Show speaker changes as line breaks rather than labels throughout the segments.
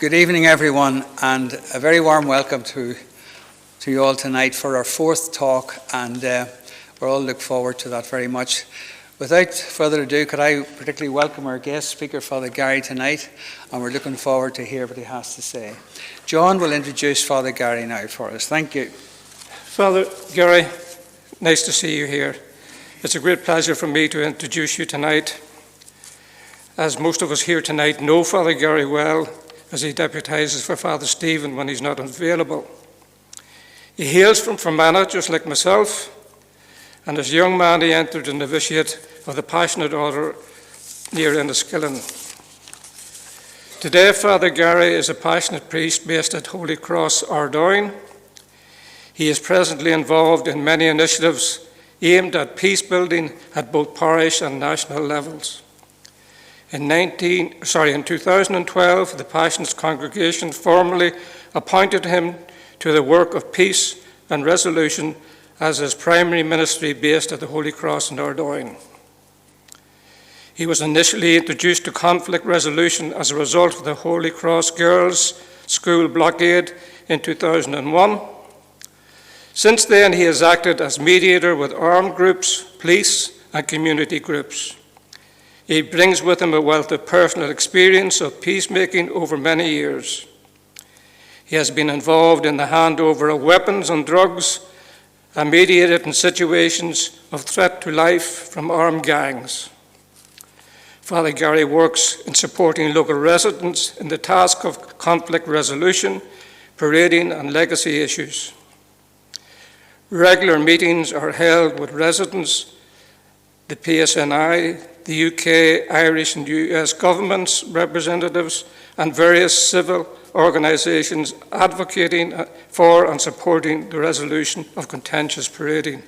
Good evening, everyone, and a very warm welcome to you all tonight for our fourth talk, and we all look forward to that very much. Without further ado, could I particularly welcome our guest speaker, Father Gary, tonight, and we're looking forward to hear what he has to say. John will introduce Father Gary now for us. Thank you.
Father Gary, nice to see you here. It's a great pleasure for me to introduce you tonight. As most of us here tonight know Father Gary well, as he deputises for Father Stephen when he's not available. He hails from Fermanagh, just like myself, and as a young man he entered the novitiate of the Passionate Order near Enniskillen. Today Father Gary is a passionate priest based at Holy Cross, Ardoyne. He is presently involved in many initiatives aimed at peace building at both parish and national levels. In 2012, the Passionist congregation formally appointed him to the work of peace and resolution as his primary ministry based at the Holy Cross in Ardoyne. He was initially introduced to conflict resolution as a result of the Holy Cross Girls' School blockade in 2001. Since then, he has acted as mediator with armed groups, police, and community groups. He brings with him a wealth of personal experience of peacemaking over many years. He has been involved in the handover of weapons and drugs and mediated in situations of threat to life from armed gangs. Father Gary works in supporting local residents in the task of conflict resolution, parading, and legacy issues. Regular meetings are held with residents, the PSNI, the UK, Irish and US governments, representatives, and various civil organisations advocating for and supporting the resolution of contentious parading.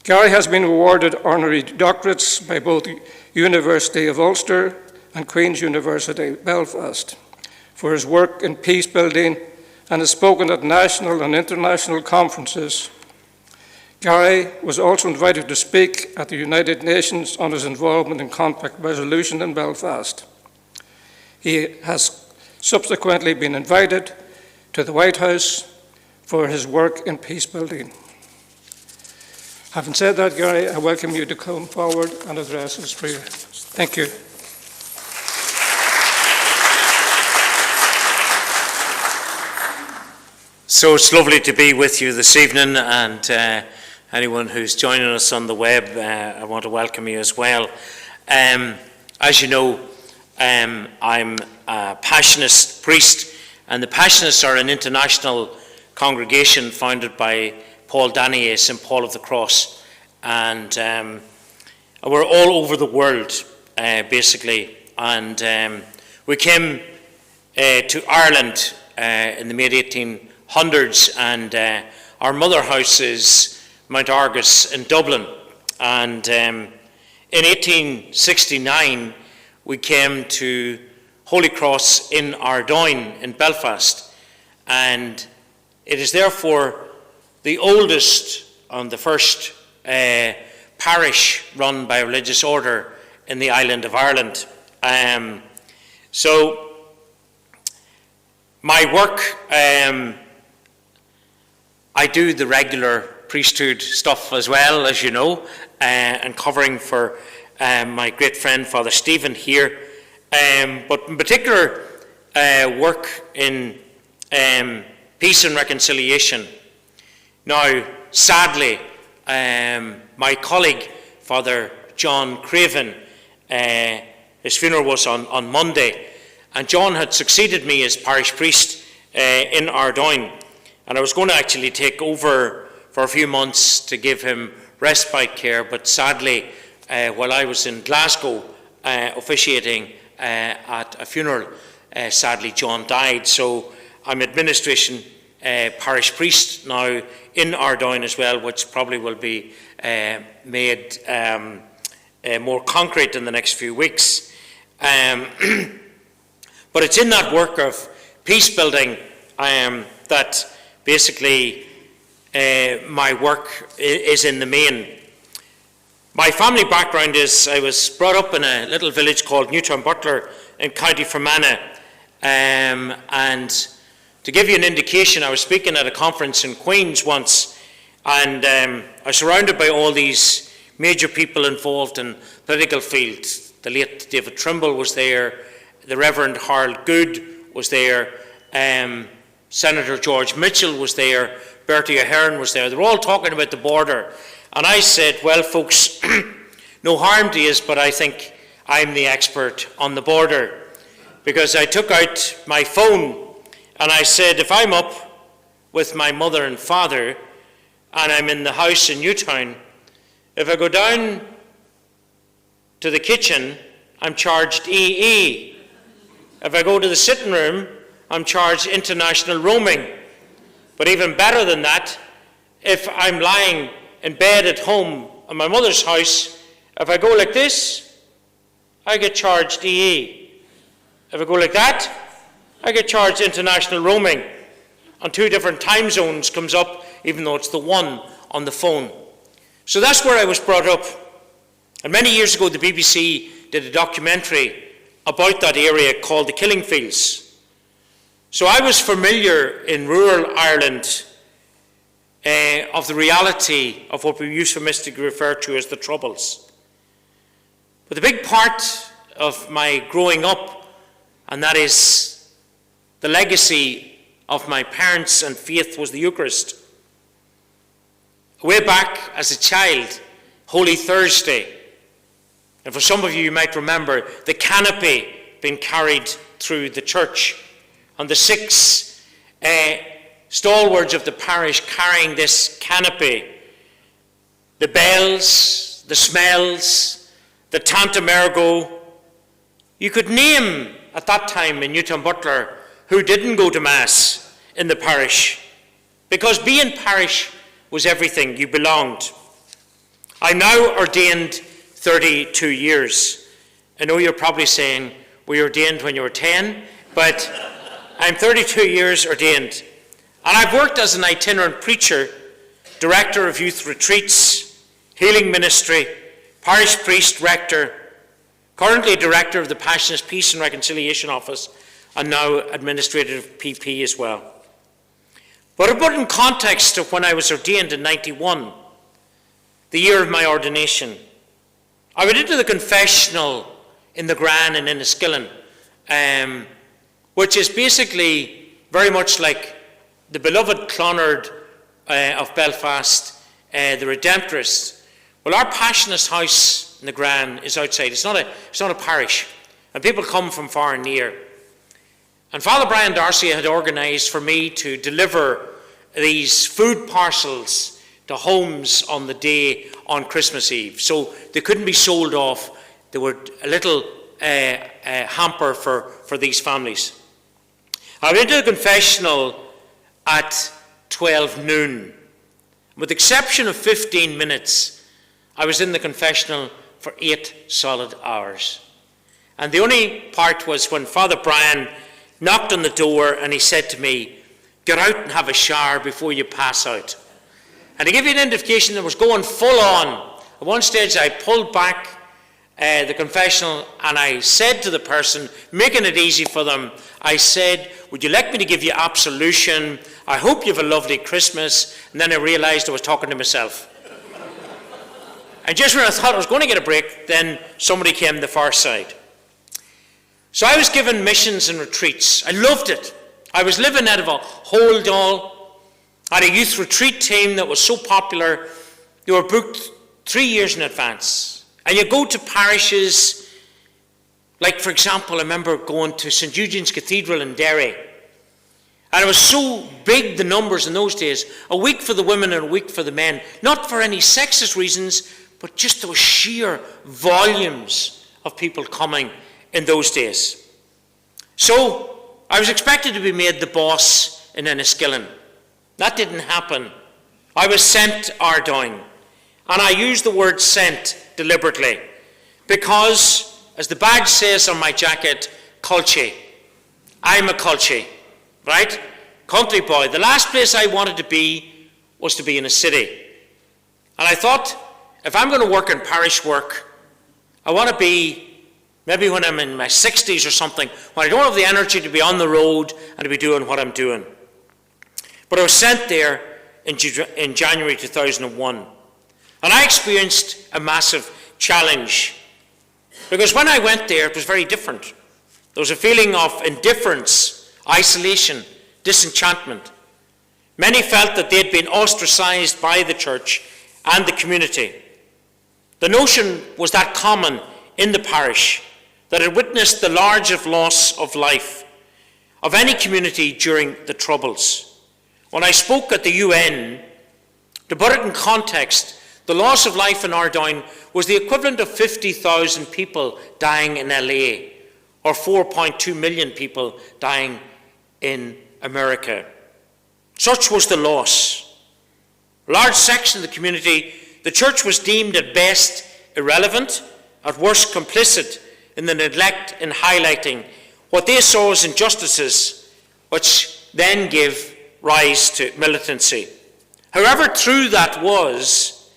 Gary has been awarded honorary doctorates by both the University of Ulster and Queen's University, Belfast, for his work in peace building and has spoken at national and international conferences. Gary was also invited to speak at the United Nations on his involvement in conflict resolution in Belfast. He has subsequently been invited to the White House for his work in peace building. Having said that, Gary, I welcome you to come forward and address us for you. Thank you.
So it's lovely to be with you this evening, and anyone who's joining us on the web, I want to welcome you as well. As you know, I'm a Passionist priest, and the Passionists are an international congregation founded by Paul Danier, St. Paul of the Cross, and we're all over the world, basically, and we came to Ireland in the mid-1800s, and our mother house is Mount Argus in Dublin, and in 1869 we came to Holy Cross in Ardoyne in Belfast, and it is therefore the oldest and the first parish run by a religious order in the island of Ireland. So my work, I do the regular priesthood stuff as well, as you know, and covering for my great friend Father Stephen here, but in particular work in peace and reconciliation. Now, sadly, my colleague Father John Craven, his funeral was on Monday, and John had succeeded me as parish priest in Ardoyne, and I was going to actually take over for a few months to give him respite care, but sadly, while I was in Glasgow officiating at a funeral, sadly John died. So I'm administration parish priest now in Ardoyne as well, which probably will be made more concrete in the next few weeks. But it's in that work of peace building that basically my work is in the main. My family background is I was brought up in a little village called Newtown Butler in County Fermanagh, And to give you an indication, I was speaking at a conference in Queens once, and I was surrounded by all these major people involved in political fields. The late David Trimble was there, the Reverend Harold Good was there, Senator George Mitchell was there, Bertie Ahern was there. They were all talking about the border. And I said, well, folks, no harm to you, but I think I'm the expert on the border. Because I took out my phone and I said, if I'm up with my mother and father and I'm in the house in Newtown, if I go down to the kitchen, I'm charged EE. If I go to the sitting room, I'm charged international roaming. But even better than that, if I'm lying in bed at home in my mother's house, if I go like this, I get charged EE. If I go like that, I get charged international roaming. And 2 different time zones comes up, even though it's the one on the phone. So that's where I was brought up. And many years ago, the BBC did a documentary about that area called the Killing Fields. So I was familiar in rural Ireland of the reality of what we euphemistically refer to as the Troubles. But the big part of my growing up, and that is the legacy of my parents and faith, was the Eucharist. Way back as a child, Holy Thursday, and for some of you, you might remember the canopy being carried through the church, and the 6 stalwarts of the parish carrying this canopy, the bells, the smells, the Tantum Ergo. You could name at that time in Newton Butler who didn't go to Mass in the parish, because being parish was everything. You belonged. I'm now ordained 32 years. I know you're probably saying, were you ordained when you were 10? But I'm 32 years ordained. And I've worked as an itinerant preacher, director of youth retreats, healing ministry, parish priest, rector, currently director of the Passionist Peace and Reconciliation Office, and now administrative PP as well. But to put in context of when I was ordained in 91, the year of my ordination, I went into the confessional in the Gran and in Enniskillen, which is basically very much like the beloved Clonard of Belfast, the Redemptorists. Well, our Passionist house in the Gran is outside. It's not a parish, and people come from far and near. And Father Brian Darcy had organised for me to deliver these food parcels to homes on the day on Christmas Eve. So they couldn't be sold off. They were a little hamper for these families. I went to the confessional at 12 noon. With the exception of 15 minutes, I was in the confessional for 8 solid hours. And the only part was when Father Brian knocked on the door and he said to me, "Get out and have a shower before you pass out." And to give you an indication, that was going full on. At one stage I pulled back the confessional and I said to the person, making it easy for them, I said, "Would you like me to give you absolution? I hope you have a lovely Christmas." And then I realised I was talking to myself. And just when I thought I was going to get a break, then somebody came the far side. So I was given missions and retreats. I loved it. I was living out of a hold all. I had a youth retreat team that was so popular, they were booked 3 years in advance. And you go to parishes, like for example, I remember going to St. Eugene's Cathedral in Derry. And it was so big, the numbers in those days, a week for the women and a week for the men, not for any sexist reasons, but just those sheer volumes of people coming in those days. So I was expected to be made the boss in Enniskillen. That didn't happen. I was sent Ardoyne. And I use the word sent deliberately because, as the badge says on my jacket, culture. I'm a culture, right? Country boy. The last place I wanted to be was to be in a city. And I thought, if I'm going to work in parish work, I want to be Maybe when I'm in my 60s or something, when I don't have the energy to be on the road and to be doing what I'm doing. But I was sent there in January 2001. And I experienced a massive challenge. Because when I went there, it was very different. There was a feeling of indifference, isolation, disenchantment. Many felt that they had been ostracized by the church and the community. The notion was that common in the parish, that it witnessed the largest loss of life of any community during the Troubles. When I spoke at the UN, to put it in context, the loss of life in Ardoyne was the equivalent of 50,000 people dying in LA, or 4.2 million people dying in America. Such was the loss. A large section of the community, the church was deemed at best irrelevant, at worst complicit in the neglect in highlighting what they saw as injustices, which then gave rise to militancy. However true that was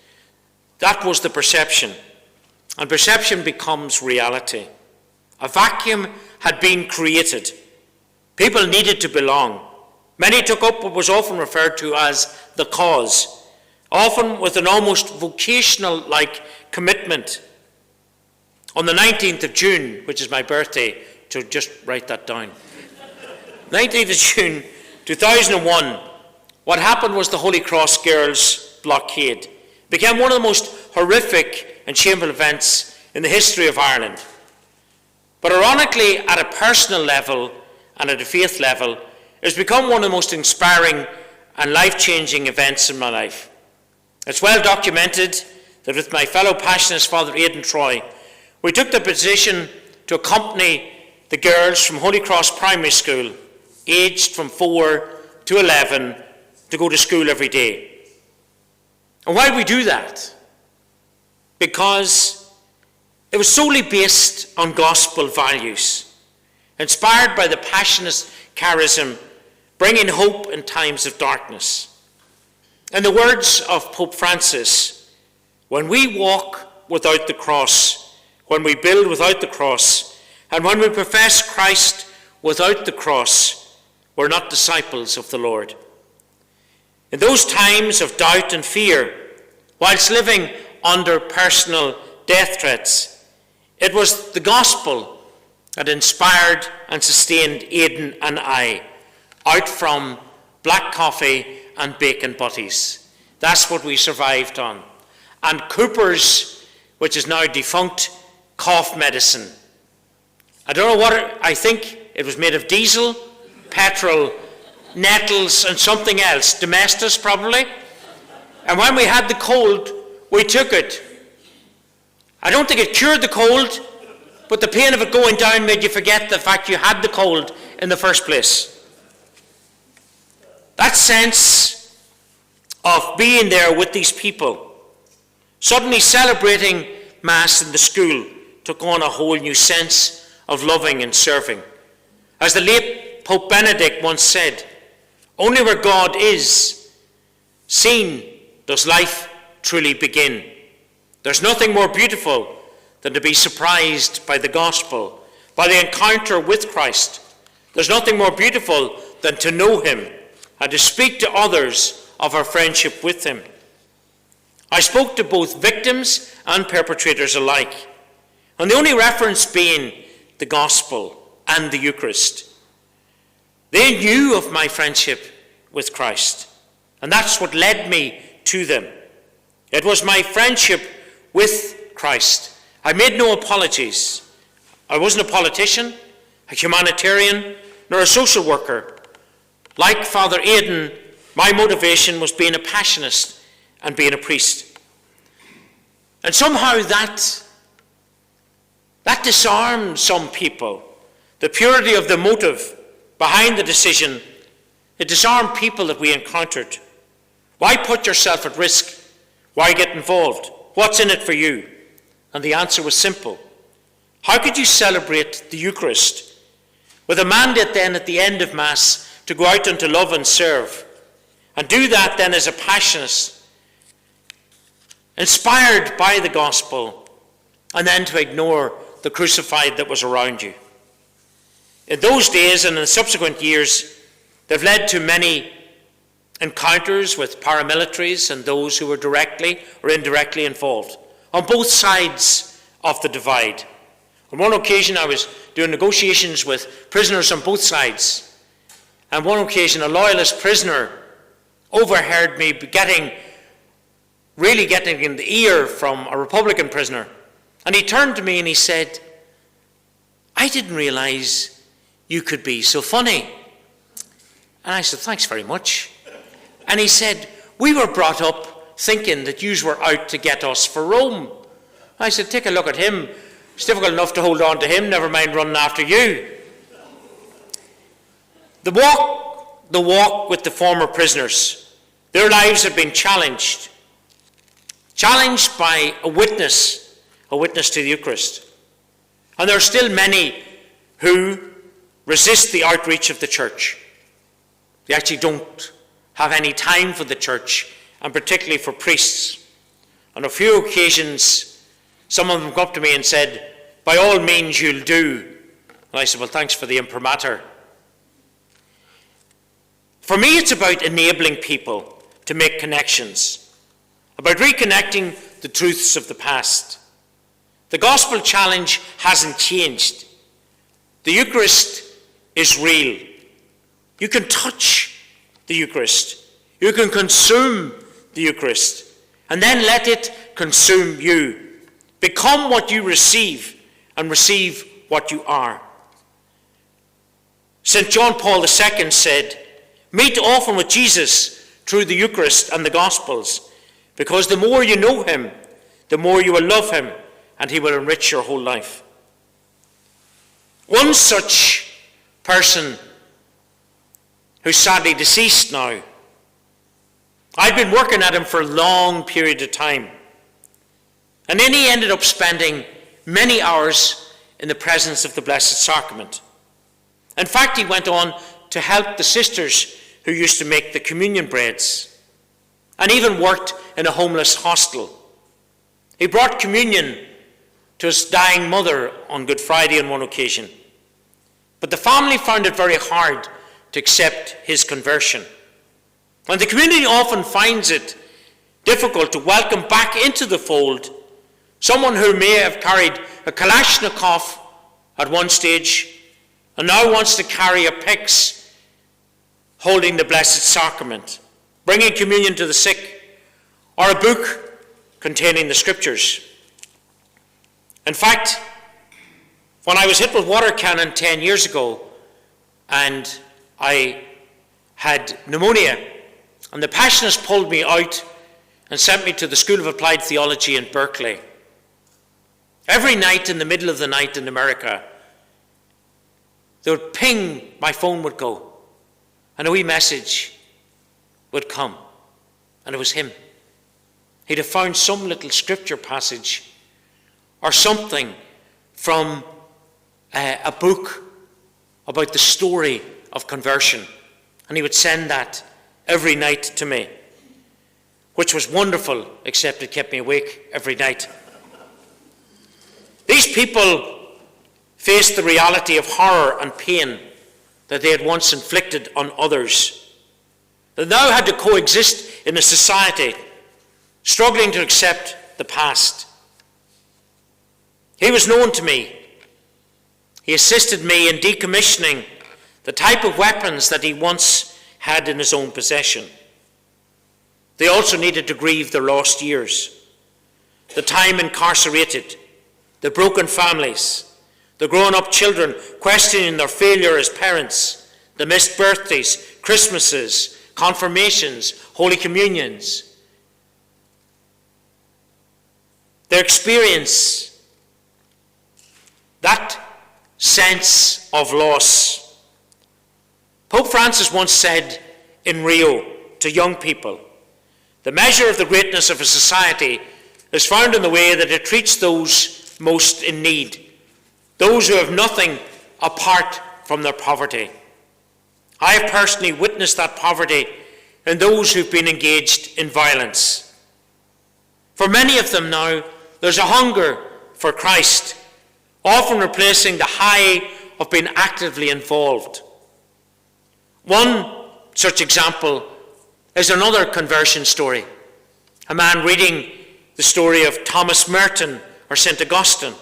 the perception. And perception becomes reality. A vacuum had been created. People needed to belong. Many took up what was often referred to as the cause, often with an almost vocational-like commitment. On the 19th of June, which is my birthday, so just write that down. 19th of June 2001, what happened was the Holy Cross Girls' blockade. It became one of the most horrific and shameful events in the history of Ireland. But ironically, at a personal level and at a faith level, it's become one of the most inspiring and life-changing events in my life. It's well documented that with my fellow passionist, Father Aidan Troy, we took the position to accompany the girls from Holy Cross Primary School, aged from 4 to 11, to go to school every day. And why did we do that? Because it was solely based on gospel values, inspired by the passionist charism, bringing hope in times of darkness. In the words of Pope Francis, when we walk without the cross, when we build without the cross, and when we profess Christ without the cross, we're not disciples of the Lord. In those times of doubt and fear, whilst living under personal death threats, it was the gospel that inspired and sustained Aidan and I out from black coffee and bacon butties. That's what we survived on. And Cooper's, which is now defunct, cough medicine. I don't know what I think it was made of diesel, petrol, nettles, and something else. Domestos, probably. And when we had the cold, we took it. I don't think it cured the cold, but the pain of it going down made you forget the fact you had the cold in the first place. That sense of being there with these people, suddenly celebrating Mass in the school, took on a whole new sense of loving and serving. As the late Pope Benedict once said, only where God is seen does life truly begin. There's nothing more beautiful than to be surprised by the gospel, by the encounter with Christ. There's nothing more beautiful than to know him and to speak to others of our friendship with him. I spoke to both victims and perpetrators alike, and the only reference being the gospel and the Eucharist. They knew of my friendship with Christ, and that's what led me to them. It was my friendship with Christ. I made no apologies. I wasn't a politician, a humanitarian, nor a social worker. Like Father Aidan, my motivation was being a passionist and being a priest. And somehow that disarmed some people. The purity of the motive behind the decision, it disarmed people that we encountered. Why put yourself at risk? Why get involved? What's in it for you? And the answer was simple. How could you celebrate the Eucharist with a mandate then at the end of Mass to go out and to love and serve, and do that then as a passionist, inspired by the gospel, and then to ignore the crucified that was around you. In those days and in subsequent years, they've led to many encounters with paramilitaries and those who were directly or indirectly involved on both sides of the divide. On one occasion, I was doing negotiations with prisoners on both sides. And on one occasion, a loyalist prisoner overheard me really getting in the ear from a Republican prisoner. And he turned to me and he said, "I didn't realize you could be so funny." And I said, "Thanks very much." And he said, "We were brought up thinking that yous were out to get us for Rome." I said, "Take a look at him. It's difficult enough to hold on to him, never mind running after you." The walk with the former prisoners. Their lives had been challenged by a witness to the Eucharist. And there are still many who resist the outreach of the church. They actually don't have any time for the church, and particularly for priests. On a few occasions, some of them come up to me and said, "By all means you'll do." And I said, "Well, thanks for the imprimatur." For me, it's about enabling people to make connections, about reconnecting the truths of the past. The gospel challenge hasn't changed. The Eucharist is real. You can touch the Eucharist. You can consume the Eucharist, and then let it consume you. Become what you receive, and receive what you are. St. John Paul II said, "Meet often with Jesus through the Eucharist and the Gospels, because the more you know him, the more you will love him, and he will enrich your whole life." One such person, who's sadly deceased now, I'd been working at him for a long period of time, and then he ended up spending many hours in the presence of the Blessed Sacrament. In fact, he went on to help the sisters who used to make the communion breads, and even worked in a homeless hostel. He brought communion to his dying mother on Good Friday on one occasion. But the family found it very hard to accept his conversion. And the community often finds it difficult to welcome back into the fold someone who may have carried a Kalashnikov at one stage and now wants to carry a pyx holding the Blessed Sacrament, bringing communion to the sick, or a book containing the Scriptures. In fact, when I was hit with water cannon 10 years ago, and I had pneumonia, and the Passionists pulled me out and sent me to the School of Applied Theology in Berkeley. Every night in the middle of the night in America, they would ping, my phone would go, and a wee message would come, and it was him. He'd have found some little scripture passage or something from a book about the story of conversion, and he would send that every night to me, which was wonderful, except it kept me awake every night. These people faced the reality of horror and pain that they had once inflicted on others. They now had to coexist in a society struggling to accept the past. He was known to me. He assisted me in decommissioning the type of weapons that he once had in his own possession. They also needed to grieve their lost years, the time incarcerated, the broken families, the grown-up children questioning their failure as parents, the missed birthdays, Christmases, confirmations, Holy Communions. Their experience, that sense of loss. Pope Francis once said in Rio to young people, "The measure of the greatness of a society is found in the way that it treats those most in need, those who have nothing apart from their poverty." I have personally witnessed that poverty in those who've been engaged in violence. For many of them now, there's a hunger for Christ, often replacing the high of being actively involved. One such example is another conversion story. A man reading the story of Thomas Merton or St. Augustine,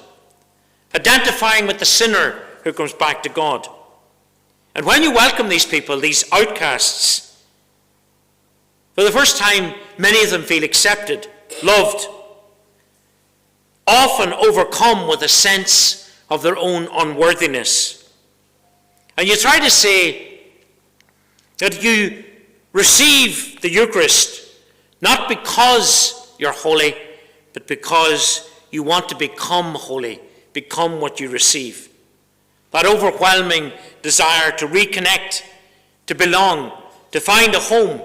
identifying with the sinner who comes back to God. And when you welcome these people, these outcasts, for the first time, many of them feel accepted, loved, often overcome with a sense of their own unworthiness. And you try to say that you receive the Eucharist not because you're holy, but because you want to become holy, become what you receive. That overwhelming desire to reconnect, to belong, to find a home,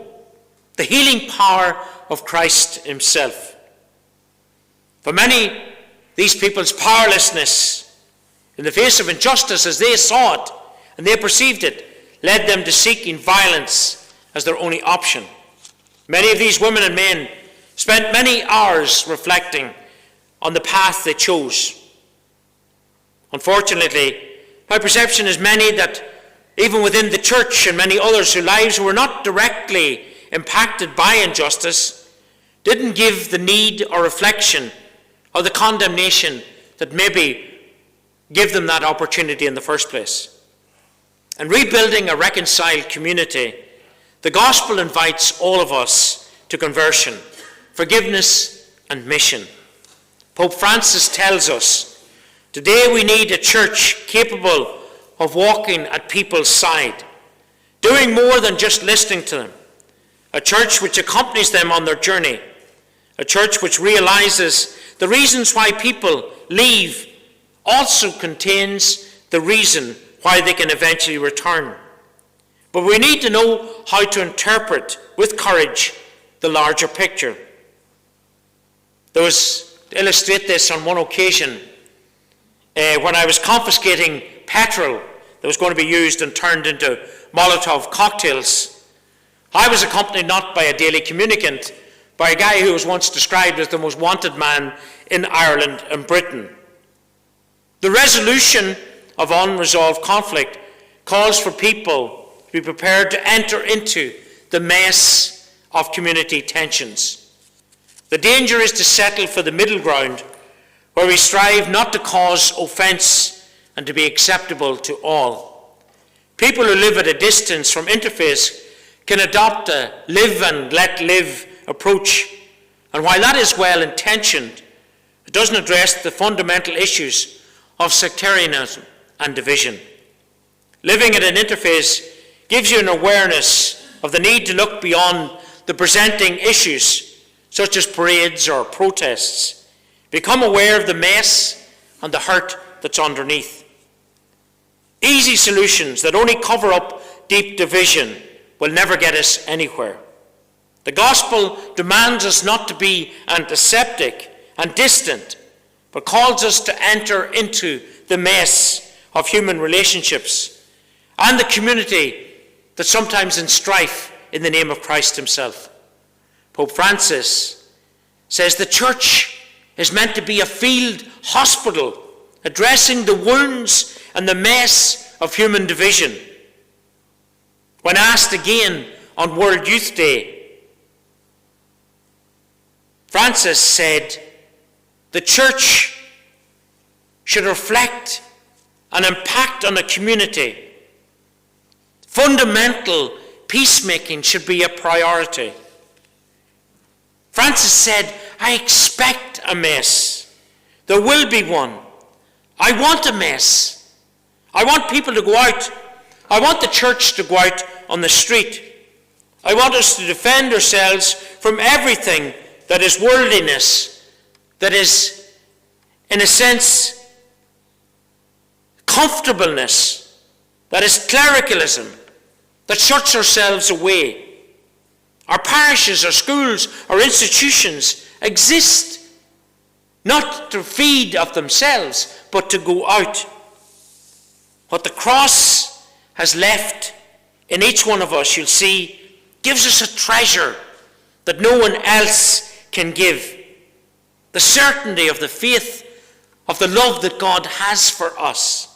the healing power of Christ himself. For many, these people's powerlessness in the face of injustice as they saw it and they perceived it led them to seeking violence as their only option. Many of these women and men spent many hours reflecting on the path they chose. Unfortunately, my perception is many that even within the church and many others whose lives were not directly impacted by injustice didn't give the need or reflection or the condemnation that maybe give them that opportunity in the first place. And rebuilding a reconciled community, the gospel invites all of us to conversion, forgiveness, and mission. Pope Francis tells us, today we need a church capable of walking at people's side, doing more than just listening to them, a church which accompanies them on their journey, a church which realizes the reasons why people leave also contains the reason why they can eventually return. But we need to know how to interpret with courage the larger picture. There was, to illustrate this, on one occasion, when I was confiscating petrol that was going to be used and turned into Molotov cocktails, I was accompanied not by a daily communicant, by a guy who was once described as the most wanted man in Ireland and Britain. The resolution of unresolved conflict calls for people to be prepared to enter into the mess of community tensions. The danger is to settle for the middle ground, where we strive not to cause offence and to be acceptable to all. People who live at a distance from interface can adopt a live and let live approach, and while that is well intentioned, it doesn't address the fundamental issues of sectarianism and division. Living at an interface gives you an awareness of the need to look beyond the presenting issues, such as parades or protests. Become aware of the mess and the hurt that's underneath. Easy solutions that only cover up deep division will never get us anywhere. The gospel demands us not to be antiseptic and distant, but calls us to enter into the mess of human relationships and the community that's sometimes in strife in the name of Christ himself. Pope Francis says the church is meant to be a field hospital addressing the wounds and the mess of human division. When asked again on World Youth Day, Francis said, the church should reflect an impact on a community. Fundamental peacemaking should be a priority. Francis said, I expect a mess. There will be one. I want a mess. I want people to go out. I want the church to go out on the street. I want us to defend ourselves from everything that is worldliness, that is, in a sense, comfortableness, that is clericalism, that shuts ourselves away. Our parishes, our schools, our institutions exist not to feed of themselves, but to go out. What the cross has left in each one of us, you'll see, gives us a treasure that no one else can give. The certainty of the faith of the love that God has for us.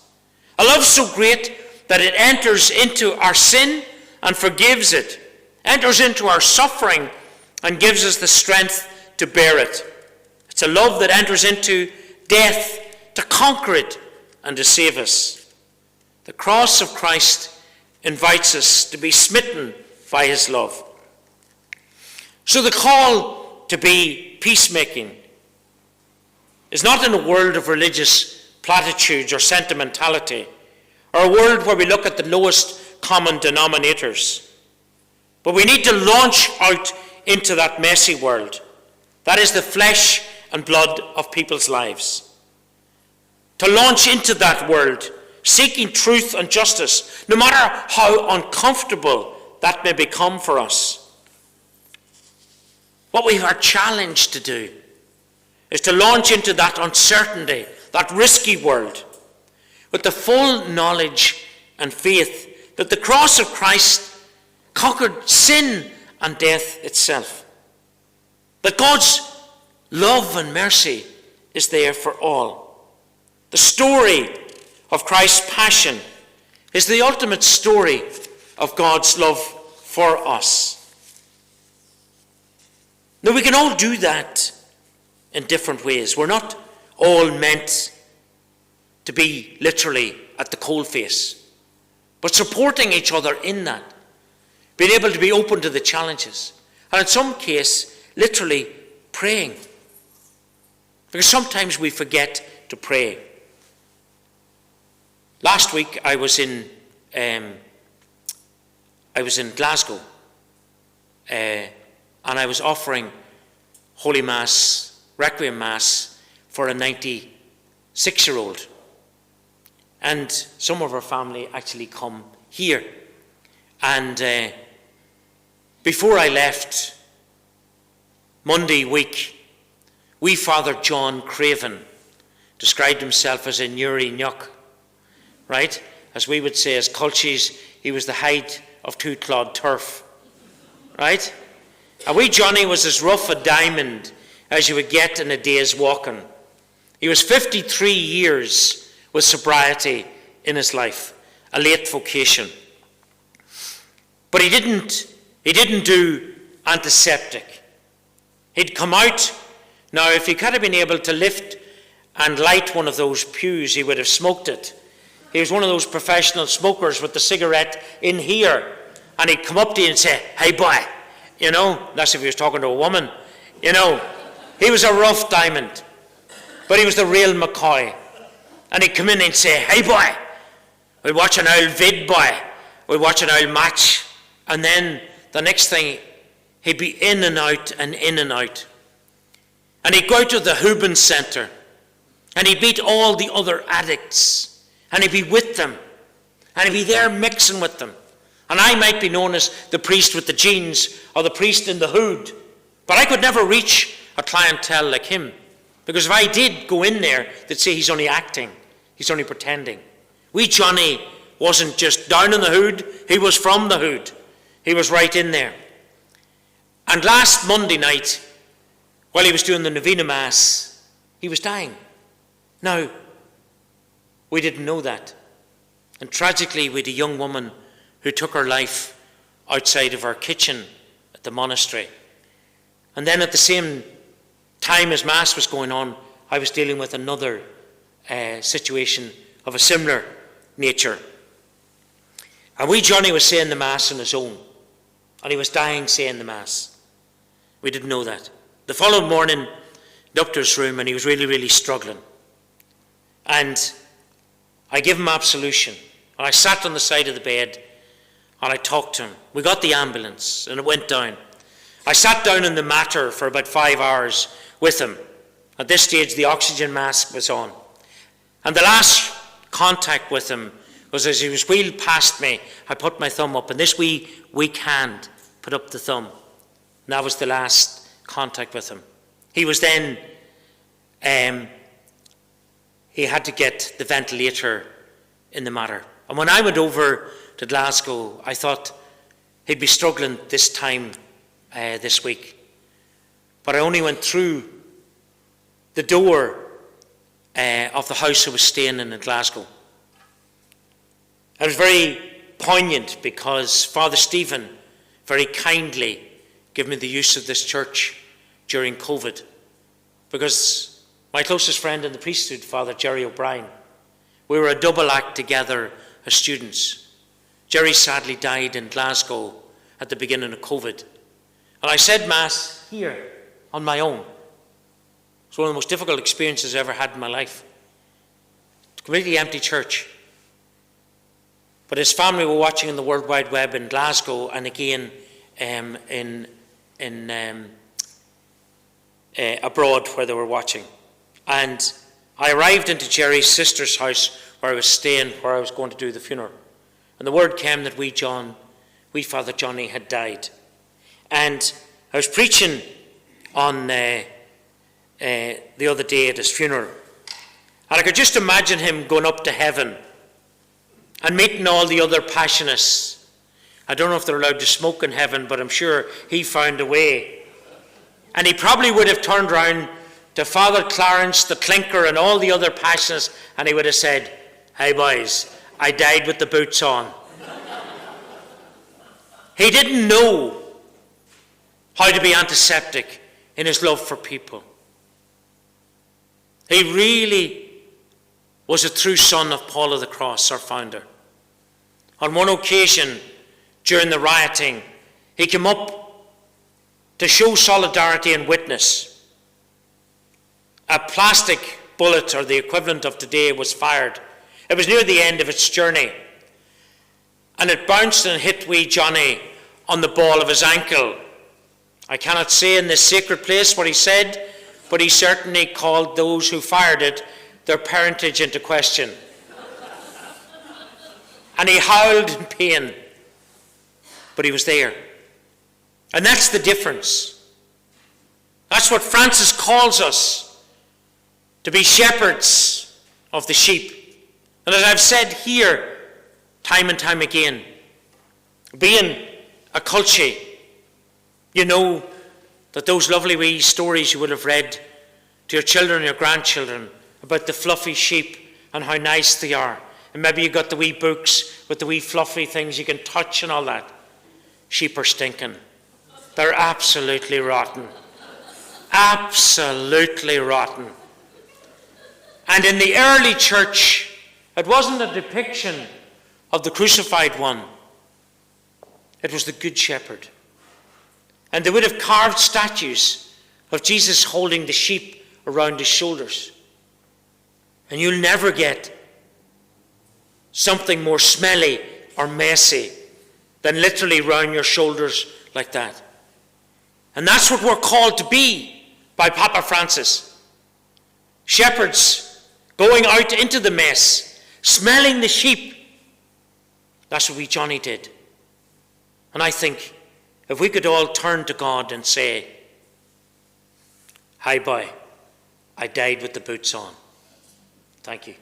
A love so great that it enters into our sin and forgives it, enters into our suffering and gives us the strength to bear it. It's a love that enters into death to conquer it and to save us. The cross of Christ invites us to be smitten by his love. So the call to be peacemaking is not in a world of religious platitudes or sentimentality, or a world where we look at the lowest common denominators. But we need to launch out into that messy world. That is the flesh and blood of people's lives. To launch into that world, seeking truth and justice, no matter how uncomfortable that may become for us. What we are challenged to do is to launch into that uncertainty, that risky world, with the full knowledge and faith that the cross of Christ conquered sin and death itself. That God's love and mercy is there for all. The story of Christ's passion is the ultimate story of God's love for us. Now, we can all do that in different ways. We're not all meant to be literally at the coalface, but supporting each other in that, being able to be open to the challenges, and in some case, literally praying. Because sometimes we forget to pray. Last week I was in Glasgow, and I was offering Holy Mass, Requiem Mass for a 96-year-old. And some of our family actually come here. And before I left, Monday week, wee Father John Craven described himself as a Nuri Nuck, right? As we would say as culchies, he was the height of 2 clod turf, right? And wee Johnny was as rough a diamond as you would get in a day's walking. He was 53 years with sobriety in his life, a late vocation. But he didn't do antiseptic. He'd come out. Now, if he could have been able to lift and light one of those pews, he would have smoked it. He was one of those professional smokers with the cigarette in here. And he'd come up to you and say, "Hey, boy," you know, that's if he was talking to a woman, you know. He was a rough diamond, but he was the real McCoy. And he'd come in and say, "Hey, boy, we'll watch an old vid, boy. We'll watch an old match." And then the next thing, he'd be in and out and in and out. And he'd go to the Hubin Centre, and he'd meet all the other addicts, and he'd be with them, and he'd be there mixing with them. And I might be known as the priest with the jeans or the priest in the hood, but I could never reach a clientele like him, because if I did go in there, they'd say he's only acting, he's only pretending. Wee Johnny wasn't just down in the hood, he was from the hood. He was right in there. And last Monday night, while he was doing the Novena Mass, he was dying. Now, we didn't know that. And tragically, we had a young woman who took her life outside of our kitchen at the monastery. And then at the same time as Mass was going on, I was dealing with another situation of a similar nature. And wee Johnny was saying the Mass on his own. And he was dying saying the Mass. We didn't know that. The following morning, up to his room, and he was really, really struggling. And I gave him absolution. And I sat on the side of the bed, and I talked to him. We got the ambulance, and it went down. I sat down in the matter for about 5 hours with him. At this stage, the oxygen mask was on. And the last contact with him was as he was wheeled past me, I put my thumb up, and this wee weak hand put up the thumb. And that was the last contact with him. He was then, he had to get the ventilator in the matter. And when I went over to Glasgow, I thought he'd be struggling this time this week. But I only went through the door of the house I was staying in Glasgow. It was very poignant because Father Stephen very kindly gave me the use of this church during COVID, because my closest friend in the priesthood, Father Jerry O'Brien, we were a double act together as students. Jerry sadly died in Glasgow at the beginning of COVID. And I said Mass here on my own. It's one of the most difficult experiences I ever had in my life. It's a completely empty church. But his family were watching in the World Wide Web in Glasgow, and again abroad where they were watching. And I arrived into Jerry's sister's house where I was staying, where I was going to do the funeral. And the word came that wee Father Johnny had died. And I was preaching on the other day at his funeral. And I could just imagine him going up to heaven and meeting all the other Passionists. I don't know if they're allowed to smoke in heaven, but I'm sure he found a way. And he probably would have turned round to Father Clarence, the Clinker, and all the other Passionists, and he would have said, "Hey boys, I died with the boots on." He didn't know how to be antiseptic in his love for people. He really was a true son of Paul of the Cross, our founder. On one occasion, during the rioting, he came up to show solidarity and witness. A plastic bullet, or the equivalent of today, was fired. It was near the end of its journey, and it bounced and hit wee Johnny on the ball of his ankle. I cannot say in this sacred place what he said, but he certainly called those who fired it their parentage into question. And he howled in pain, but he was there. And that's the difference. That's what Francis calls us, to be shepherds of the sheep. And as I've said here time and time again, being a culture, you know that those lovely wee stories you would have read to your children and your grandchildren about the fluffy sheep and how nice they are. And maybe you got the wee books with the wee fluffy things you can touch and all that. Sheep are stinking. They're absolutely rotten. Absolutely rotten. And in the early church, it wasn't a depiction of the crucified one. It was the Good Shepherd. And they would have carved statues of Jesus holding the sheep around his shoulders. And you'll never get something more smelly or messy than literally round your shoulders like that. And that's what we're called to be by Papa Francis. Shepherds going out into the mess, smelling the sheep. That's what wee Johnny did. And I think if we could all turn to God and say, "Hi boy, I died with the boots on." Thank you.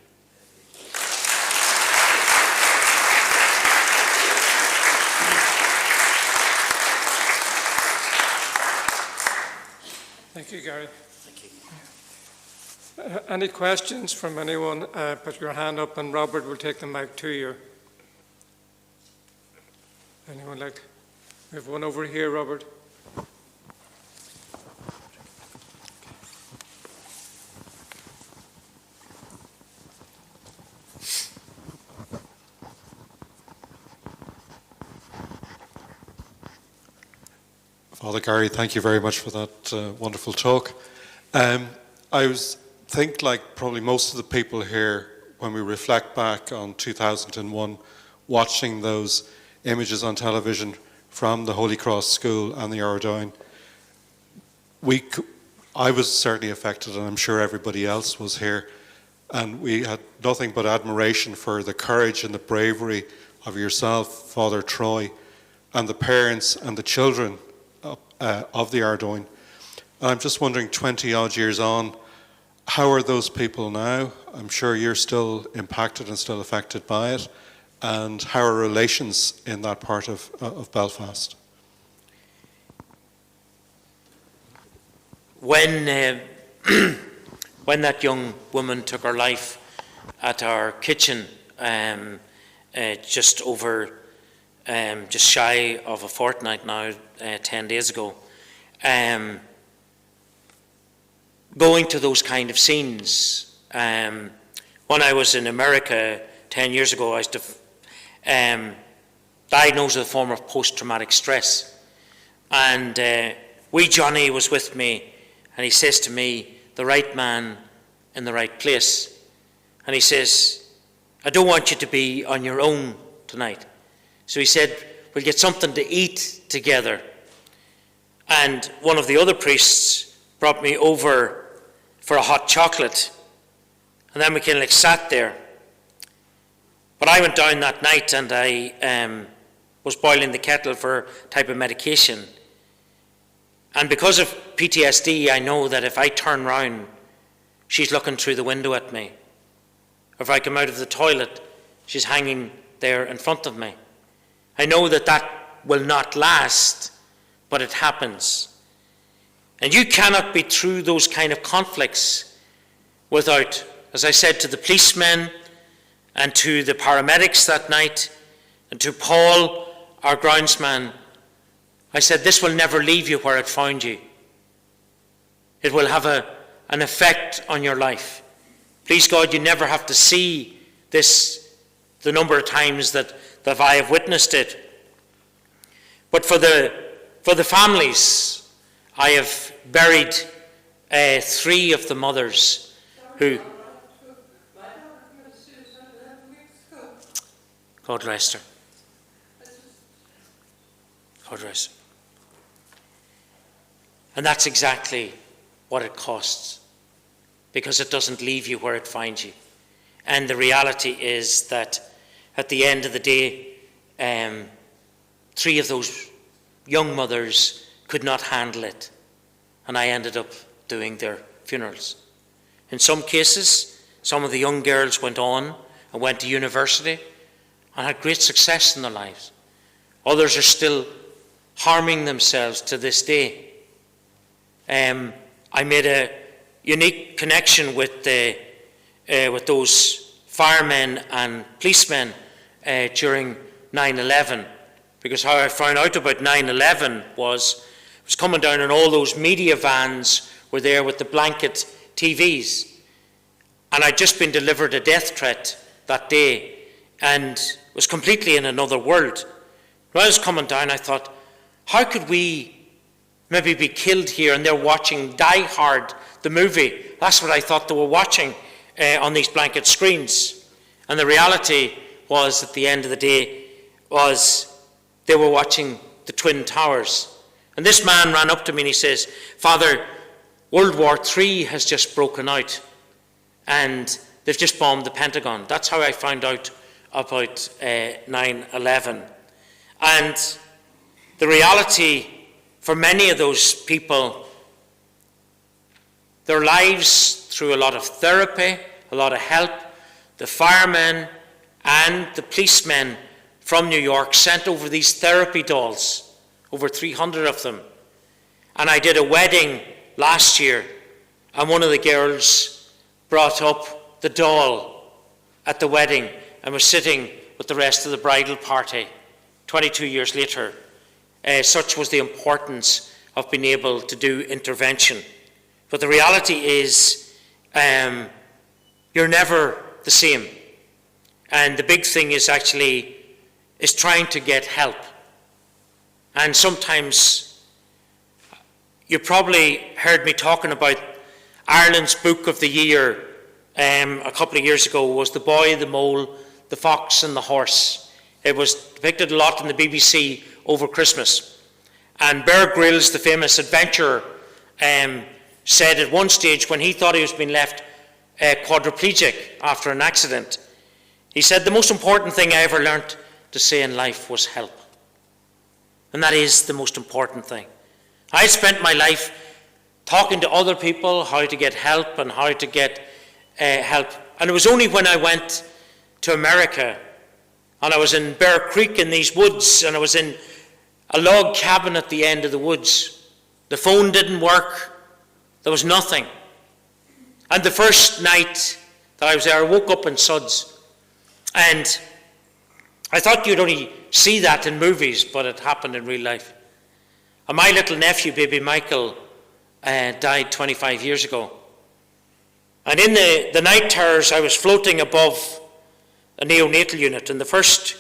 Thank you, Gary.
Thank you.
Any questions from anyone? Put your hand up and Robert will take the mic to you. Anyone like? We have one over here, Robert.
Father Gary, thank you very much for that wonderful talk. Think like probably most of the people here, when we reflect back on 2001, watching those images on television from the Holy Cross School and the Ardoyne, I was certainly affected, and I'm sure everybody else was here, and we had nothing but admiration for the courage and the bravery of yourself, Father Troy, and the parents and the children of the Ardoyne. And I'm just wondering, 20 odd years on, how are those people now? I'm sure you're still impacted and still affected by it. And how are relations in that part of Belfast?
When when that young woman took her life at our kitchen just shy of a fortnight now, 10 days ago. Going to those kind of scenes. When I was in America 10 years ago, I was diagnosed with a form of post-traumatic stress. And wee Johnny was with me, and he says to me, the right man in the right place. And he says, I don't want you to be on your own tonight. So he said, we'll get something to eat together. And one of the other priests brought me over for a hot chocolate. And then we kind of sat there. But I went down that night and I was boiling the kettle for a type of medication. And because of PTSD, I know that if I turn round, she's looking through the window at me. If I come out of the toilet, she's hanging there in front of me. I know that that will not last, but it happens. And you cannot be through those kind of conflicts without, as I said to the policemen and to the paramedics that night, and to Paul, our groundsman, I said, this will never leave you where it found you. It will have an effect on your life. Please God, you never have to see this, the number of times that I have witnessed it. But for the families, I have buried 3 of the mothers who... God rest her. God rest her. And that's exactly what it costs, because it doesn't leave you where it finds you. And the reality is that at the end of the day, 3 of those young mothers could not handle it, and I ended up doing their funerals. In some cases, some of the young girls went on and went to university and had great success in their lives. Others are still harming themselves to this day. I made a unique connection with those firemen and policemen during 9/11, because how I found out about 9/11 was coming down, and all those media vans were there with the blanket TVs, and I'd just been delivered a death threat that day and was completely in another world. When I was coming down, I thought, how could we maybe be killed here? And they're watching Die Hard, the movie. That's what I thought they were watching on these blanket screens. And the reality was, at the end of the day, was they were watching the Twin Towers. And this man ran up to me and he says, Father, World War III has just broken out and they've just bombed the Pentagon. That's how I found out about 9/11. And the reality for many of those people, their lives through a lot of therapy, a lot of help, the firemen and the policemen from New York sent over these therapy dolls, over 300 of them. And I did a wedding last year, and one of the girls brought up the doll at the wedding and was sitting with the rest of the bridal party 22 years later. Such was the importance of being able to do intervention. But the reality is, you're never the same. And the big thing is trying to get help. And sometimes, you probably heard me talking about Ireland's Book of the Year a couple of years ago was The Boy, the Mole, the Fox and the Horse. It was depicted a lot in the BBC over Christmas. And Bear Grylls, the famous adventurer, said at one stage when he thought he was being left quadriplegic after an accident, he said, the most important thing I ever learnt to say in life was help. And that is the most important thing. I spent my life talking to other people how to get help and how to get help. And it was only when I went to America and I was in Bear Creek in these woods, and I was in a log cabin at the end of the woods. The phone didn't work. There was nothing. And the first night that I was there, I woke up in suds. And I thought you'd only see that in movies, but it happened in real life. And my little nephew, baby Michael, died 25 years ago. And in the night terrors, I was floating above a neonatal unit. And the first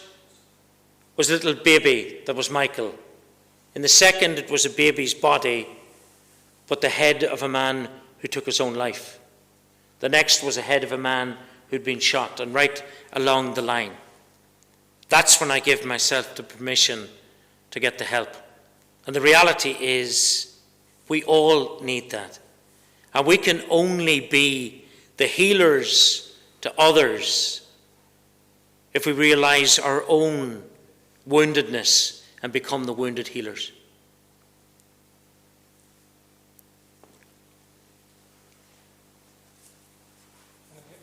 was a little baby that was Michael. In the second, it was a baby's body, but the head of a man who took his own life. The next was the head of a man who'd been shot, and right along the line. That's when I gave myself the permission to get the help. And the reality is, we all need that. And we can only be the healers to others if we realize our own woundedness and become the wounded healers.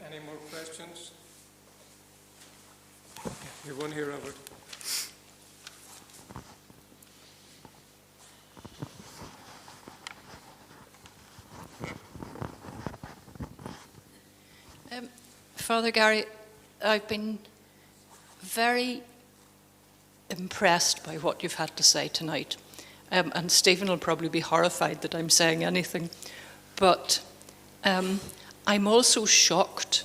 Any more questions? You have one here, Robert.
Father Gary, I've been very impressed by what you've had to say tonight. And Stephen will probably be horrified that I'm saying anything. But I'm also shocked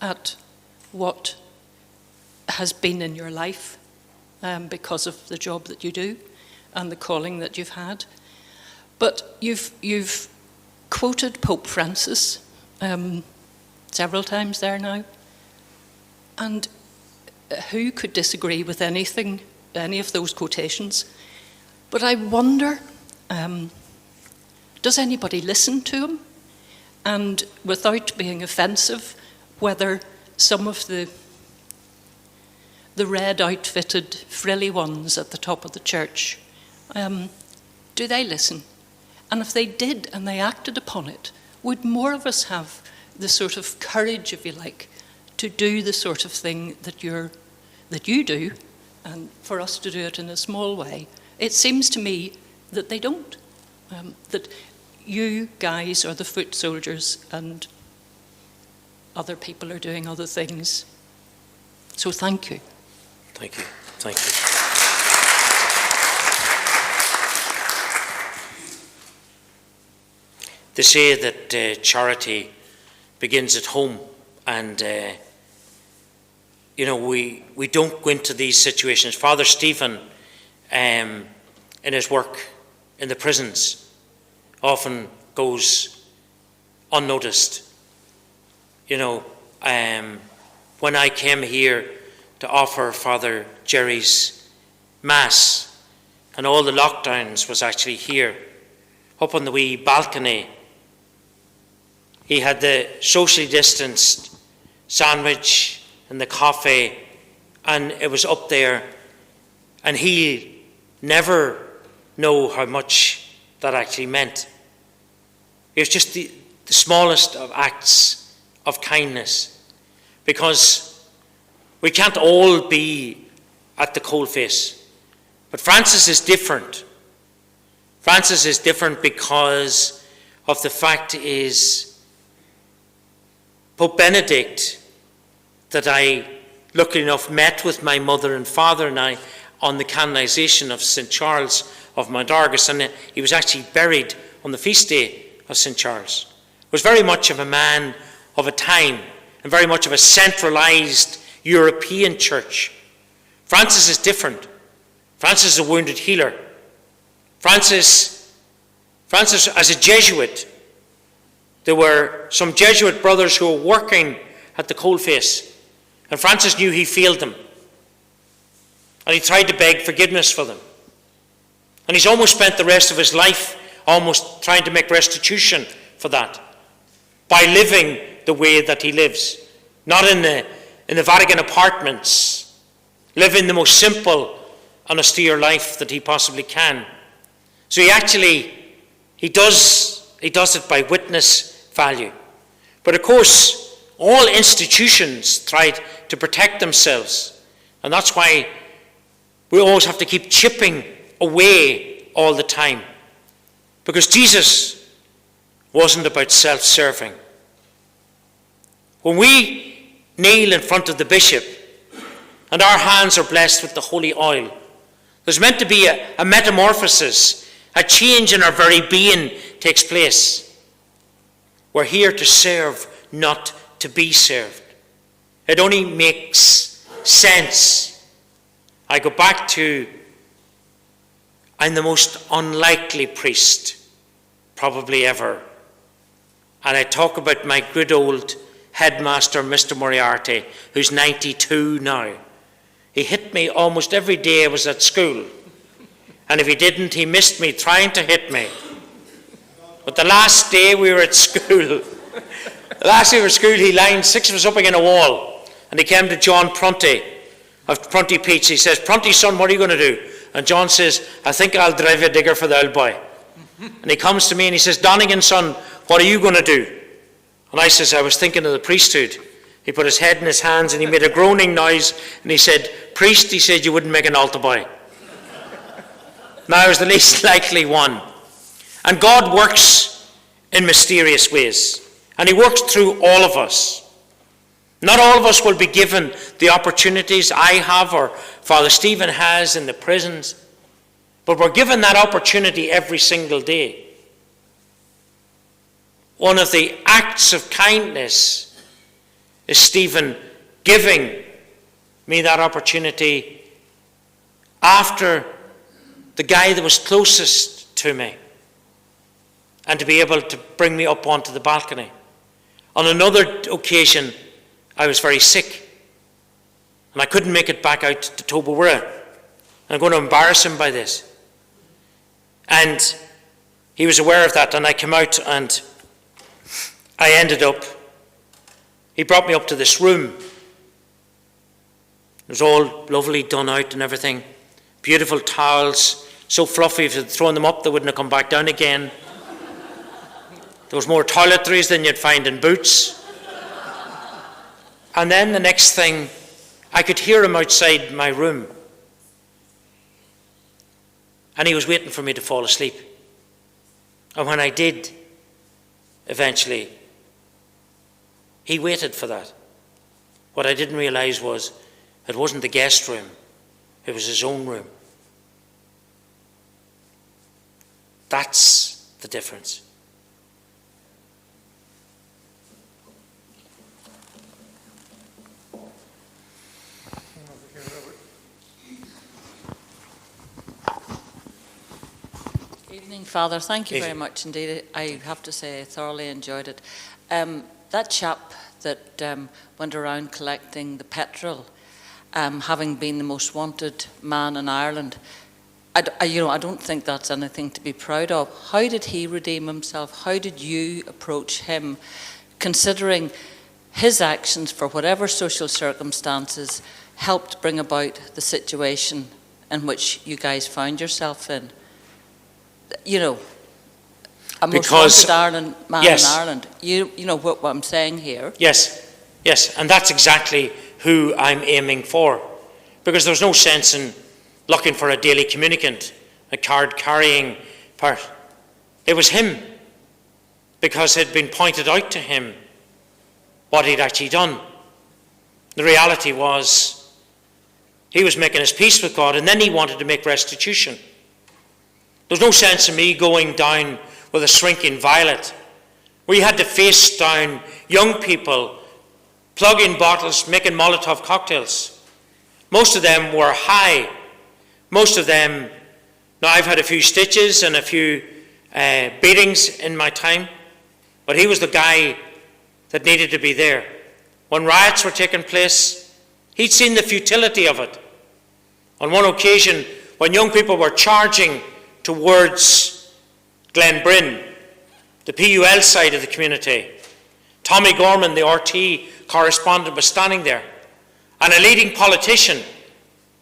at what has been in your life because of the job that you do and the calling that you've had. But you've quoted Pope Francis several times there now. And who could disagree with anything, any of those quotations? But I wonder, does anybody listen to him? And without being offensive, whether some of the red outfitted frilly ones at the top of the church, do they listen? And if they did and they acted upon it, would more of us have the sort of courage, if you like, to do the sort of thing that you do, and for us to do it in a small way? It seems to me that they don't. That you guys are the foot soldiers and other people are doing other things. So thank you.
Thank you. Thank you. They say that charity begins at home, and we don't go into these situations. Father Stephen, in his work in the prisons, often goes unnoticed. When I came here to offer Father Jerry's Mass, and all the lockdowns was actually here, up on the wee balcony. He had the socially distanced sandwich and the coffee, and it was up there, and he never know how much that actually meant. It was just the smallest of acts of kindness, because we can't all be at the coalface. But Francis is different. Francis is different because of the fact is Pope Benedict, that I, luckily enough, met with my mother and father and I on the canonization of St. Charles of Mount Argus, and he was actually buried on the feast day of St. Charles, was very much of a man of a time and very much of a centralized European church. Francis is different. Francis is a wounded healer. Francis, as a Jesuit, there were some Jesuit brothers who were working at the coalface, and Francis knew he failed them. And he tried to beg forgiveness for them. And he's almost spent the rest of his life almost trying to make restitution for that by living the way that he lives. Not in the Vatican apartments, living the most simple and austere life that he possibly can. So he does it by witness value. But of course, all institutions tried to protect themselves, and that's why we always have to keep chipping away all the time. Because Jesus wasn't about self-serving. When we kneel in front of the bishop and our hands are blessed with the holy oil, there's meant to be a metamorphosis, a change in our very being takes place. We're here to serve, not to be served. It only makes sense. I go back to, I'm the most unlikely priest probably ever. And I talk about my good old headmaster, Mr. Moriarty, who's 92 now. He hit me almost every day I was at school. And if he didn't, he missed me trying to hit me. But the last day we were at school, he lined 6 of us up against a wall. And he came to John Prunty of Prunty Peach. He says, "Prunty, son, what are you going to do?" And John says, "I think I'll drive a digger for the old boy." And he comes to me and he says, "Donegan, son, what are you going to do?" And I says, "I was thinking of the priesthood." He put his head in his hands and he made a groaning noise and he said, "Priest," he said, "you wouldn't make an altar boy." Now I was the least likely one. And God works in mysterious ways. And he works through all of us. Not all of us will be given the opportunities I have or Father Stephen has in the prisons. But we're given that opportunity every single day. One of the acts of kindness is Stephen giving me that opportunity after the guy that was closest to me, and to be able to bring me up onto the balcony. On another occasion, I was very sick, and I couldn't make it back out to Tobawura. I'm going to embarrass him by this. And he was aware of that, and I came out, and I ended up, he brought me up to this room. It was all lovely done out and everything. Beautiful towels, so fluffy, if you'd thrown them up, they wouldn't have come back down again. There was more toiletries than you'd find in Boots. And then the next thing, I could hear him outside my room. And he was waiting for me to fall asleep. And when I did, eventually, he waited for that. What I didn't realize was, it wasn't the guest room, it was his own room. That's the difference.
Evening, Father. Thank you very much indeed. I have to say I thoroughly enjoyed it. That chap that went around collecting the petrol, having been the most wanted man in Ireland, I don't think that's anything to be proud of. How did he redeem himself? How did you approach him, considering his actions, for whatever social circumstances, helped bring about the situation in which you guys found yourself in? You know, a most wanted Ireland man in Ireland. You know what I'm saying here?
Yes, and that's exactly who I'm aiming for. Because there's no sense in looking for a daily communicant, a card-carrying part. It was him, because it had been pointed out to him what he'd actually done. The reality was, he was making his peace with God, and then he wanted to make restitution. There's no sense in me going down with a shrinking violet. We had to face down young people, plugging bottles, making Molotov cocktails. Most of them were high. Most of them, now I've had a few stitches and a few beatings in my time, but he was the guy that needed to be there. When riots were taking place, he'd seen the futility of it. On one occasion, when young people were charging towards Glenbryn, the PUL side of the community, Tommy Gorman, the RT correspondent, was standing there, and a leading politician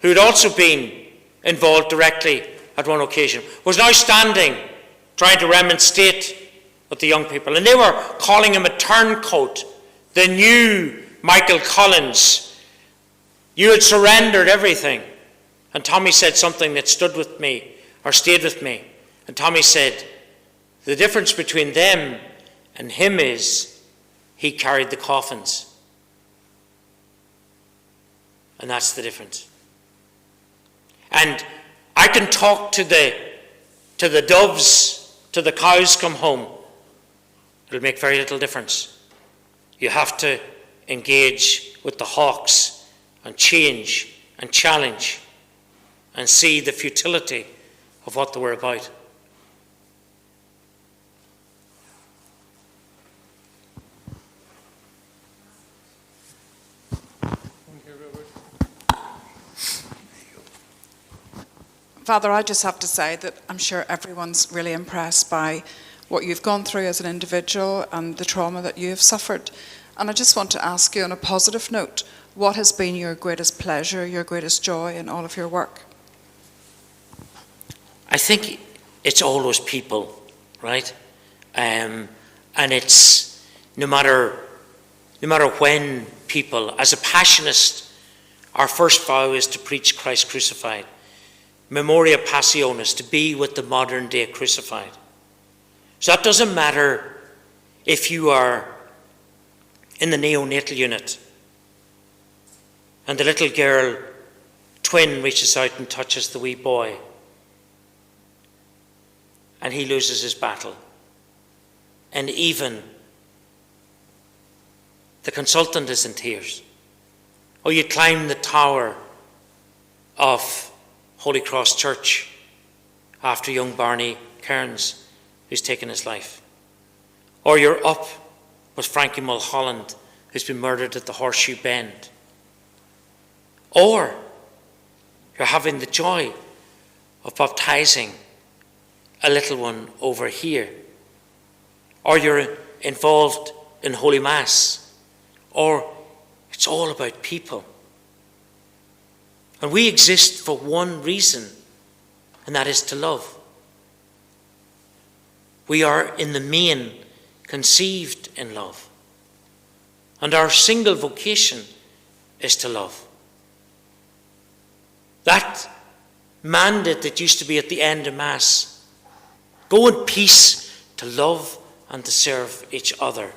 who had also been involved directly at one occasion was now standing trying to remonstrate with the young people, and they were calling him a turncoat, the new Michael Collins. You had surrendered everything. And Tommy said something that stood with me, or stayed with me. And Tommy said, the difference between them and him is he carried the coffins. And that's the difference. And I can talk to the doves, to the cows come home. It'll make very little difference. You have to engage with the hawks and change and challenge and see the futility of what they were about.
Father, I just have to say that I'm sure everyone's really impressed by what you've gone through as an individual and the trauma that you have suffered. And I just want to ask you on a positive note, what has been your greatest pleasure, your greatest joy in all of your work?
I think it's always people, right? And it's no matter when people, as a passionist, our first vow is to preach Christ crucified. Memoria passionis, to be with the modern day crucified. So that doesn't matter if you are in the neonatal unit and the little girl twin reaches out and touches the wee boy and he loses his battle. And even the consultant is in tears. Or you climb the tower of Holy Cross Church after young Barney Kearns, who's taken his life. Or you're up with Frankie Mulholland, who's been murdered at the Horseshoe Bend. Or you're having the joy of baptizing a little one over here. Or you're involved in Holy Mass. Or it's all about people. And we exist for one reason, and that is to love. We are in the main conceived in love. And our single vocation is to love. That mandate that used to be at the end of Mass, go in peace to love and to serve each other.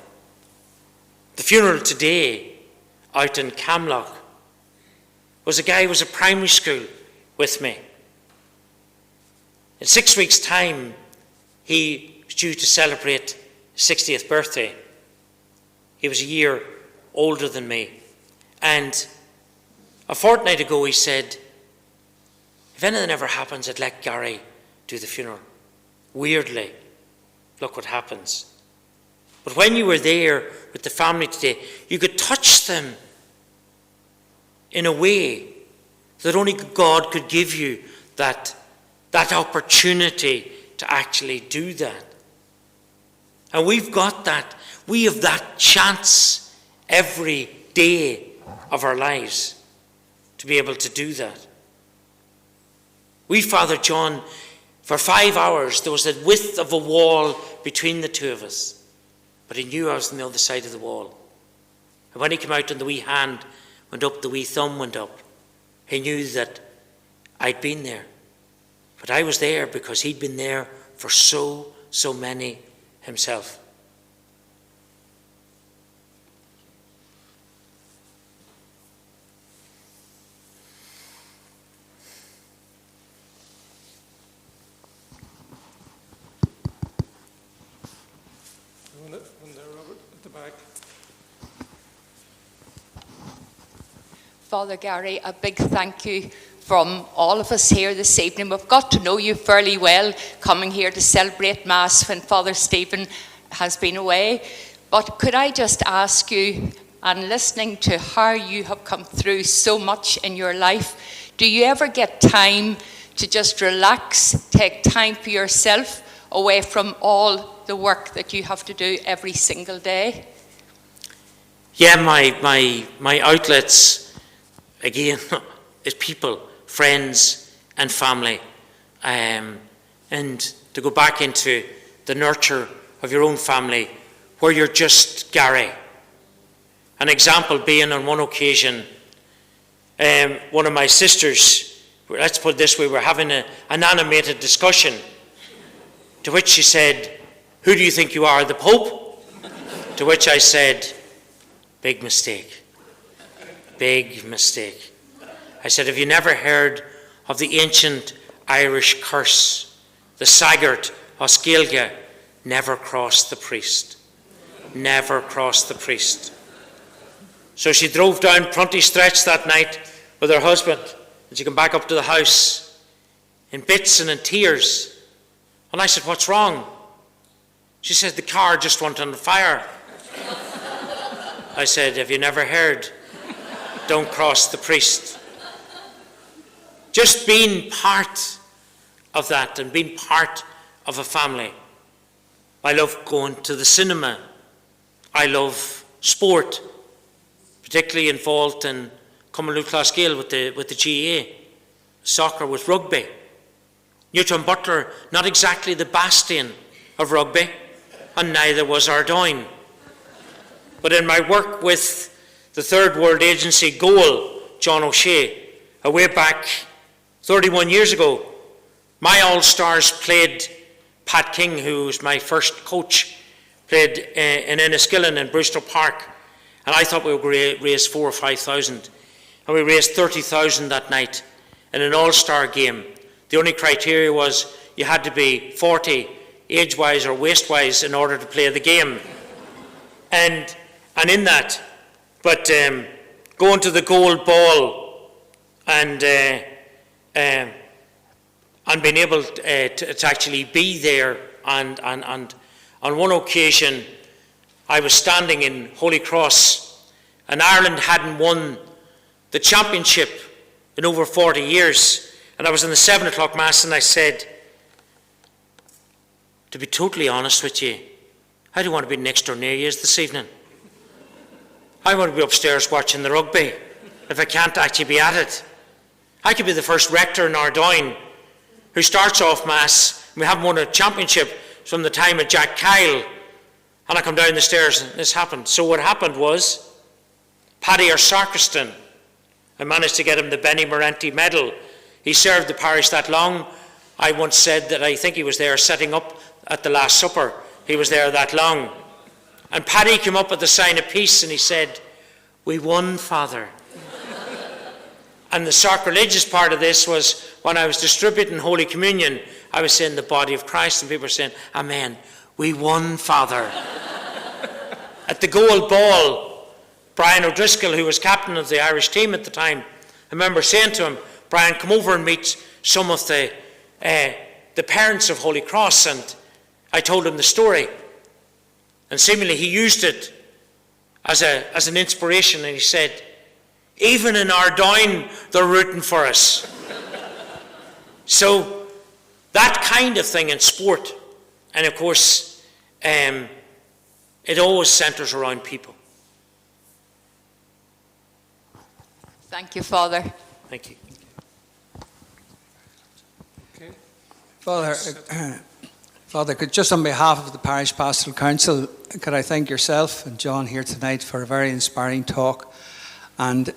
The funeral today out in Camlock was a guy who was at primary school with me. In 6 weeks' time, he was due to celebrate his 60th birthday. He was a year older than me. And a fortnight ago he said, if anything ever happens, I'd let Gary do the funeral. Weirdly, look what happens. But when you were there with the family today, you could touch them in a way that only God could give you that opportunity to actually do that. And we've got that. We have that chance every day of our lives to be able to do that. We, Father John, for 5 hours, there was a width of a wall between the two of us. But he knew I was on the other side of the wall. And when he came out and the wee hand went up, the wee thumb went up, he knew that I'd been there. But I was there because he'd been there for so many himself.
Father Gary, a big thank you from all of us here this evening. We've got to know you fairly well, coming here to celebrate Mass when Father Stephen has been away. But could I just ask you, and listening to how you have come through so much in your life, do you ever get time to just relax, take time for yourself away from all the work that you have to do every single day?
Yeah, my outlets, again, is people, friends and family. And to go back into the nurture of your own family, where you're just Gary. An example being on one occasion, one of my sisters, let's put it this way, we're having an animated discussion, to which she said, "Who do you think you are, the Pope?" To which I said, "Big mistake. Big mistake." I said, have you never heard of the ancient Irish curse? The Saggart Oscailge, never cross the priest. Never cross the priest. So she drove down Prunty Stretch that night with her husband, and she came back up to the house in bits and in tears. And I said, what's wrong? She said, the car just went on fire. I said, have you never heard? Don't cross the priest. Just being part of that and being part of a family. I love going to the cinema. I love sport, particularly involved in Cumberland Classgale with the GAA, soccer with rugby. Newton Butler, not exactly the bastion of rugby, and neither was Ardoyne. But in my work with the Third World Agency Goal, John O'Shea, way back 31 years ago, my All-Stars played, Pat King, who was my first coach, played in Enniskillen in Brewster Park, and I thought we would raise 4,000 or 5,000, and we raised 30,000 that night in an All-Star game. The only criteria was you had to be 40 age-wise or waist-wise in order to play the game. And in that, but going to the gold ball and being able to actually be there, and on one occasion I was standing in Holy Cross, and Ireland hadn't won the championship in over 40 years, and I was in the 7 o'clock Mass, and I said, to be totally honest with you, I don't want to be next door near you this evening. I want to be upstairs watching the rugby, if I can't actually be at it. I could be the first rector in Ardoyne who starts off Mass, and we haven't won a championship from the time of Jack Kyle, and I come down the stairs and this happened. So what happened was, Paddy, our sacristan, I managed to get him the Benny Morenti medal. He served the parish that long. I once said that I think he was there setting up at the Last Supper. He was there that long. And Paddy came up with the sign of peace and he said, we won, Father. And the sacrilegious part of this was when I was distributing Holy Communion, I was saying the body of Christ, and people were saying, Amen, we won, Father. At the gold ball, Brian O'Driscoll, who was captain of the Irish team at the time, I remember saying to him, Brian, come over and meet some of the parents of Holy Cross, and I told him the story. And seemingly he used it as an inspiration, and he said, even in Ardoyne, they're rooting for us. So that kind of thing in sport, and of course, it always centres around people.
Thank you, Father.
Thank you.
Okay.
Father, just on behalf of the Parish Pastoral Council, could I thank yourself and John here tonight for a very inspiring talk. And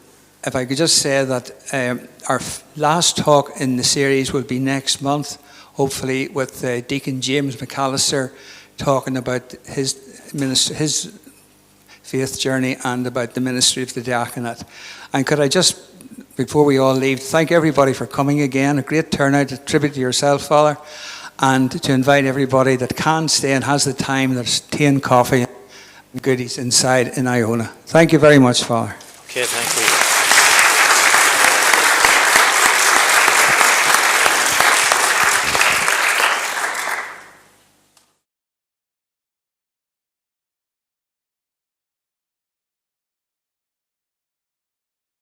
if I could just say that our last talk in the series will be next month, hopefully with Deacon James McAllister talking about his faith journey and about the ministry of the diaconate. And could I just, before we all leave, thank everybody for coming again. A great turnout, a tribute to yourself, Father, and to invite everybody that can stay and has the time. There's tea and coffee and goodies inside in Iona. Thank you very much, Father.
Okay, thank you.